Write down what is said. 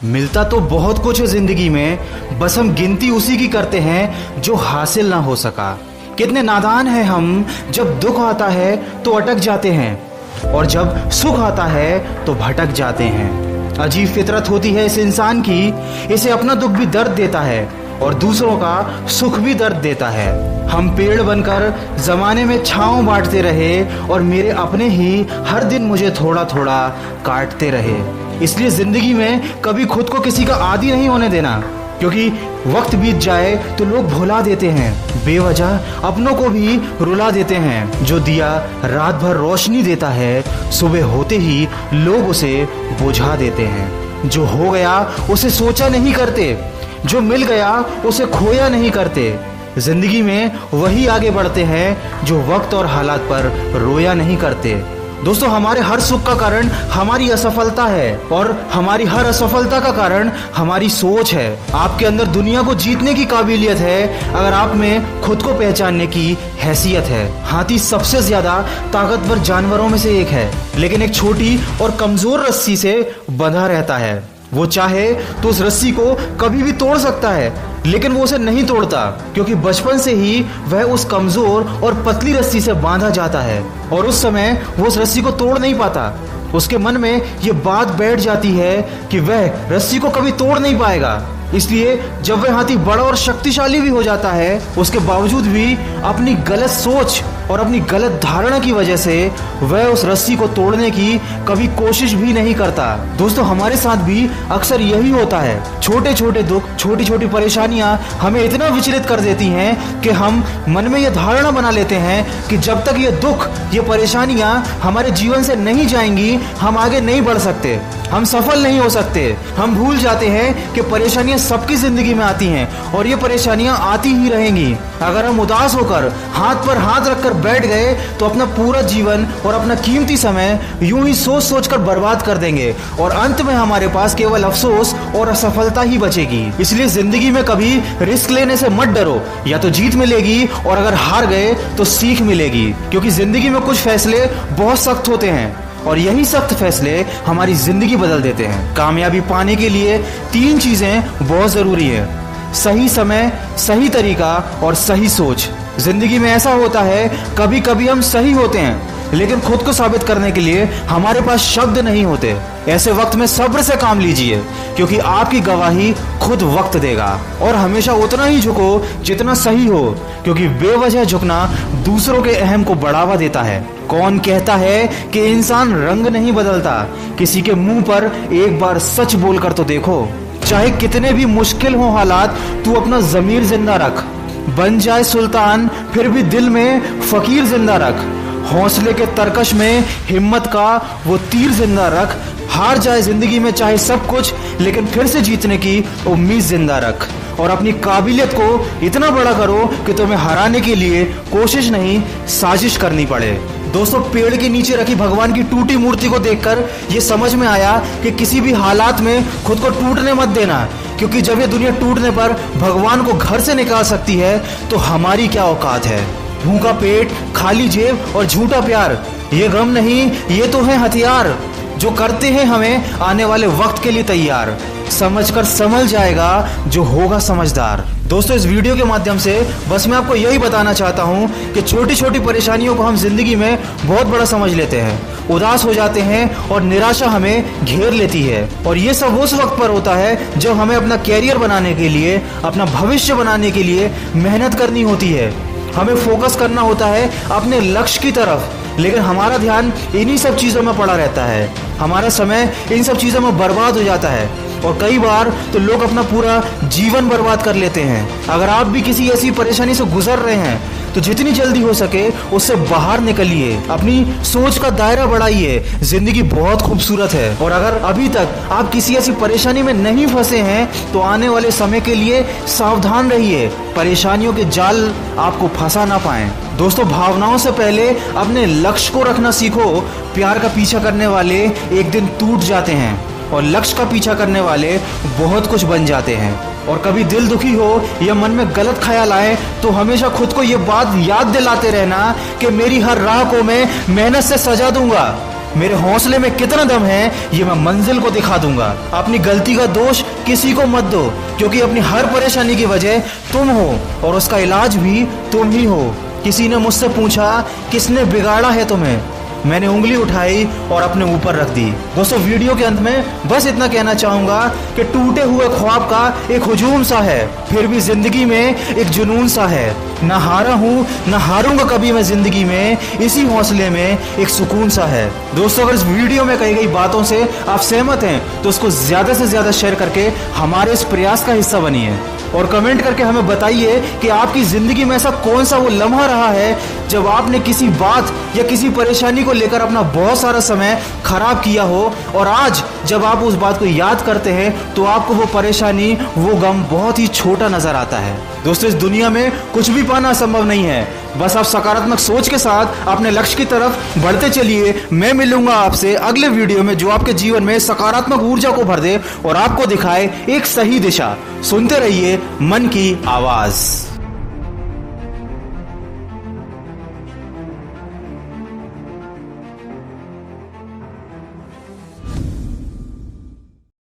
मिलता तो बहुत कुछ है जिंदगी में, बस हम गिनती उसी की करते हैं जो हासिल ना हो सका। कितने नादान हैं हम, जब दुख आता है तो अटक जाते हैं और जब सुख आता है तो भटक जाते हैं। अजीब फितरत होती है इस इंसान की, इसे अपना दुख भी दर्द देता है और दूसरों का सुख भी दर्द देता है। हम पेड़ बनकर जमाने में छांव बांटते रहे और मेरे अपने ही हर दिन मुझे थोड़ा थोड़ा काटते रहे। इसलिए जिंदगी में कभी खुद को किसी का आदी नहीं होने देना, क्योंकि वक्त बीत जाए तो लोग भुला देते हैं, बेवजह अपनों को भी रुला देते हैं। जो दिया रात भर रोशनी देता है, सुबह होते ही लोग उसे बुझा देते हैं। जो हो गया उसे सोचा नहीं करते, जो मिल गया उसे खोया नहीं करते। जिंदगी में वही आगे बढ़ते हैं जो वक्त और हालात पर रोया नहीं करते। दोस्तों, हमारे हर सुख का कारण हमारी असफलता है और हमारी हर असफलता का कारण हमारी सोच है। आपके अंदर दुनिया को जीतने की काबिलियत है अगर आप में खुद को पहचानने की हैसियत है। हाथी सबसे ज्यादा ताकतवर जानवरों में से एक है, लेकिन एक छोटी और कमजोर रस्सी से बंधा रहता है। वो चाहे तो उस रस्सी को कभी भी तोड़ सकता है, लेकिन वो उसे नहीं तोड़ता, क्योंकि बचपन से ही वह उस कमजोर और पतली रस्सी से बांधा जाता है और उस समय वो उस रस्सी को तोड़ नहीं पाता। उसके मन में ये बात बैठ जाती है कि वह रस्सी को कभी तोड़ नहीं पाएगा। इसलिए जब वह हाथी बड़ा और शक्तिशाली भी हो जाता है, उसके बावजूद भी अपनी गलत सोच और अपनी गलत धारणा की वजह से वह उस रस्सी को तोड़ने की कभी कोशिश भी नहीं करता। दोस्तों, हमारे साथ भी अक्सर यही होता है। छोटे छोटे दुख, छोटी छोटी परेशानियां हमें इतना विचलित कर देती हैं कि हम मन में यह धारणा बना लेते हैं कि जब तक ये दुख, ये परेशानियां हमारे जीवन से नहीं जाएंगी, हम आगे नहीं बढ़ सकते, हम सफल नहीं हो सकते। हम भूल जाते हैं कि परेशानियां सबकी जिंदगी में आती हैं और ये परेशानियां आती ही रहेंगी। अगर हम उदास होकर हाथ पर हाथ रखकर बैठ गए तो अपना पूरा जीवन और अपना कीमती समय यूं ही सोच सोच कर बर्बाद कर देंगे और अंत में हमारे पास केवल अफसोस और असफलता ही बचेगी। इसलिए जिंदगी में कभी रिस्क लेने से मत डरो, या तो जीत मिलेगी और अगर हार गए तो सीख मिलेगी, क्योंकि जिंदगी में कुछ फैसले बहुत सख्त होते हैं और यही सख्त फैसले हमारी जिंदगी बदल देते हैं। कामयाबी पाने के लिए 3 चीजें बहुत जरूरी है: सही समय, सही तरीका और सही सोच। जिंदगी में ऐसा होता है, कभी कभी हम सही होते हैं लेकिन खुद को साबित करने के लिए हमारे पास शब्द नहीं होते। ऐसे वक्त में सब्र से काम लीजिए, क्योंकि आपकी गवाही खुद वक्त देगा। और हमेशा उतना ही झुको जितना सही हो, क्योंकि बेवजह झुकना दूसरों के अहम को बढ़ावा देता है। कौन कहता है कि इंसान रंग नहीं बदलता? किसी के मुंह पर एक बार सच बोलकर तो देखो। चाहे कितने भी मुश्किल हो हालात, तू अपना जमीर जिंदा रख। बन जाए सुल्तान फिर भी दिल में फकीर जिंदा रख। हौसले के तरकश में हिम्मत का वो तीर जिंदा रख। हार जाए जिंदगी में चाहे सब कुछ, लेकिन फिर से जीतने की उम्मीद जिंदा रख। और अपनी काबिलियत को इतना बड़ा करो कि तुम्हें हराने के लिए कोशिश नहीं, साजिश करनी पड़े। दोस्तों, पेड़ के नीचे रखी भगवान की टूटी मूर्ति को देखकर ये समझ में आया कि किसी भी हालात में खुद को टूटने मत देना, क्योंकि जब ये दुनिया टूटने पर भगवान को घर से निकाल सकती है तो हमारी क्या औकात है। भूखा पेट, खाली जेब और झूठा प्यार, ये गम नहीं, ये तो है हथियार जो करते हैं हमें आने वाले वक्त के लिए तैयार। समझकर संभल जाएगा जो होगा समझदार। दोस्तों, इस वीडियो के माध्यम से बस मैं आपको यही बताना चाहता हूँ कि छोटी छोटी परेशानियों को हम जिंदगी में बहुत बड़ा समझ लेते हैं, उदास हो जाते हैं और निराशा हमें घेर लेती है। और ये सब उस वक्त पर होता है जब हमें अपना कैरियर बनाने के लिए, अपना भविष्य बनाने के लिए मेहनत करनी होती है। हमें फोकस करना होता है अपने लक्ष्य की तरफ, लेकिन हमारा ध्यान इन्हीं सब चीजों में पड़ा रहता है। हमारा समय इन सब चीजों में बर्बाद हो जाता है और कई बार तो लोग अपना पूरा जीवन बर्बाद कर लेते हैं। अगर आप भी किसी ऐसी परेशानी से गुजर रहे हैं तो जितनी जल्दी हो सके उससे बाहर निकलिए, अपनी सोच का दायरा बढ़ाइए। जिंदगी बहुत खूबसूरत है और अगर अभी तक आप किसी ऐसी परेशानी में नहीं फंसे हैं तो आने वाले समय के लिए सावधान रहिए, परेशानियों के जाल आपको फंसा ना पाएं। दोस्तों, भावनाओं से पहले अपने लक्ष्य को रखना सीखो। प्यार का पीछा करने वाले एक दिन टूट जाते हैं और लक्ष्य का पीछा करने वाले बहुत कुछ बन जाते हैं। और कभी दिल दुखी हो या मन में गलत ख्याल आए तो हमेशा खुद को ये बात याद दिलाते रहना कि मेरी हर राह को मैं मेहनत से सजा दूंगा। मेरे हौसले में कितना दम है ये मैं मंजिल को दिखा दूंगा। अपनी गलती का दोष किसी को मत दो, क्योंकि अपनी हर परेशानी की वजह तुम हो और उसका इलाज भी तुम ही हो। किसी ने मुझसे पूछा किसने बिगाड़ा है तुम्हें, मैंने उंगली उठाई और अपने ऊपर रख दी। दोस्तों, वीडियो के अंत में बस इतना कहना चाहूंगा कि टूटे हुए ख्वाब का एक हुजूम सा है, फिर भी जिंदगी में एक जुनून सा है। ना हारा हूं ना हारूंगा कभी मैं जिंदगी में, इसी हौसले में एक सुकून सा है। दोस्तों, अगर इस वीडियो में कही गई बातों से आप सहमत हैं तो उसको ज्यादा से ज्यादा शेयर करके हमारे इस प्रयास का हिस्सा बनिए और कमेंट करके हमें बताइए कि आपकी जिंदगी में ऐसा कौन सा वो लम्हा रहा है जब आपने किसी बात या किसी परेशानी को लेकर अपना बहुत सारा समय खराब किया हो और आज जब आप उस बात को याद करते हैं तो आपको वो परेशानी, वो गम बहुत ही छोटा नजर आता है। दोस्तों, इस दुनिया में कुछ भी पाना संभव नहीं है, बस आप सकारात्मक सोच के साथ अपने लक्ष्य की तरफ बढ़ते चलिए। मैं मिलूंगा आपसे अगले वीडियो में जो आपके जीवन में सकारात्मक ऊर्जा को भर दे और आपको दिखाए एक सही दिशा। सुनते रहिए मन की आवाज।